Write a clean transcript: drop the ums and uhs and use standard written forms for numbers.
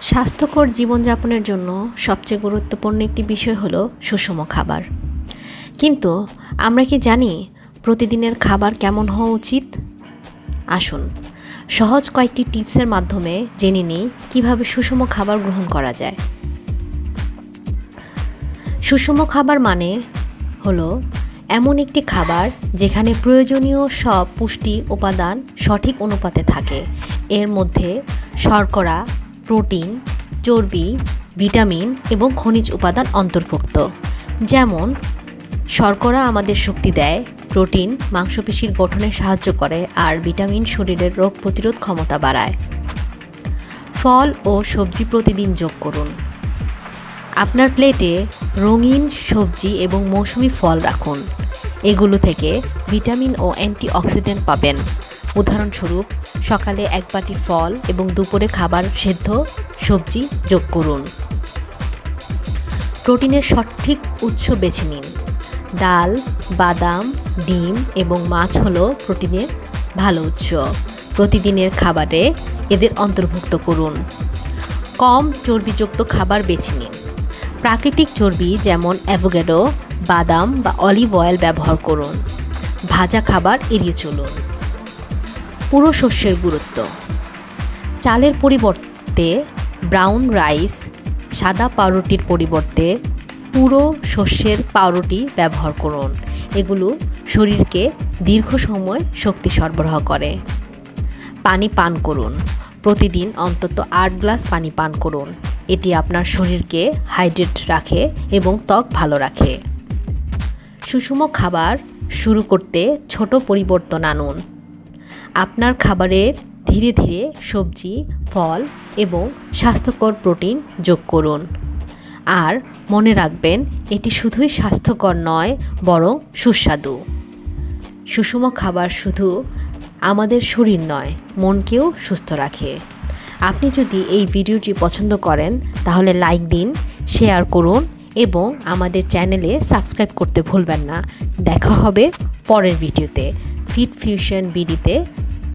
স্বাস্থ্যকর জীবনযাপনের জন্য সবচেয়ে গুরুত্বপূর্ণ একটি বিষয় হলো সুষম খাবার। কিন্তু আমরা কি জানি প্রতিদিনের খাবার কেমন হওয়া উচিত? আসুন সহজ কয়েকটি টিপসের মাধ্যমে জেনে নিই কীভাবে সুষম খাবার গ্রহণ করা যায়। সুষম খাবার মানে হলো এমন একটি খাবার যেখানে প্রয়োজনীয় সব পুষ্টি উপাদান সঠিক অনুপাতে থাকে। এর মধ্যে শর্করা, প্রোটিন, চর্বি, ভিটামিন এবং খনিজ উপাদান অন্তর্ভুক্ত। যেমন শর্করা আমাদের শক্তি দেয়, প্রোটিন মাংসপেশির গঠনে সাহায্য করে, আর ভিটামিন শরীরের রোগ প্রতিরোধ ক্ষমতা বাড়ায়। ফল ও সবজি প্রতিদিন যোগ করুন। আপনার প্লেটে রঙিন সবজি এবং মৌসুমি ফল রাখুন। এগুলো থেকে ভিটামিন ও অ্যান্টিঅক্সিডেন্ট পাবেন। উদাহরণস্বরূপ, সকালে এক বাটি ফল এবং দুপুরে খাবার সেদ্ধ সবজি যোগ করুন। প্রোটিনের সঠিক উৎস বেছে নিন। ডাল, বাদাম, ডিম এবং মাছ হলো প্রোটিনের ভালো উৎস। প্রতিদিনের খাবারে এদের অন্তর্ভুক্ত করুন। কম চর্বিযুক্ত খাবার বেছে নিন। প্রাকৃতিক চর্বি যেমন অ্যাভোকাডো, বাদাম বা অলিভ অয়েল ব্যবহার করুন। ভাজা খাবার এড়িয়ে চলুন। পুরো শস্যের গুরুত্ব। চালের পরিবর্তে ব্রাউন রাইস, সাদা পাউরুটির পরিবর্তে পুরো শস্যের পাউরুটি ব্যবহার করুন। এগুলো শরীরকে দীর্ঘ সময় শক্তি সরবরাহ করে। পানি পান করুন। প্রতিদিন অন্তত 8 গ্লাস পানি পান করুন। এটি আপনার শরীরকে হাইড্রেট রাখে এবং ত্বক ভালো রাখে। সুষম খাবার শুরু করতে ছোট পরিবর্তন আনুন। আপনার খাবারের ধীরে ধীরে সবজি, ফল এবং স্বাস্থ্যকর প্রোটিন যোগ করুন। আর মনে রাখবেন, এটি শুধুই স্বাস্থ্যকর নয়, বরং সুস্বাদু। সুষম খাবার শুধু আমাদের শরীর নয়, মনকেও সুস্থ রাখে। আপনি যদি এই ভিডিওটি পছন্দ করেন তাহলে লাইক দিন, শেয়ার করুন এবং আমাদের চ্যানেলে সাবস্ক্রাইব করতে ভুলবেন না। দেখা হবে পরের ভিডিওতে। Fit fusion বিডিতে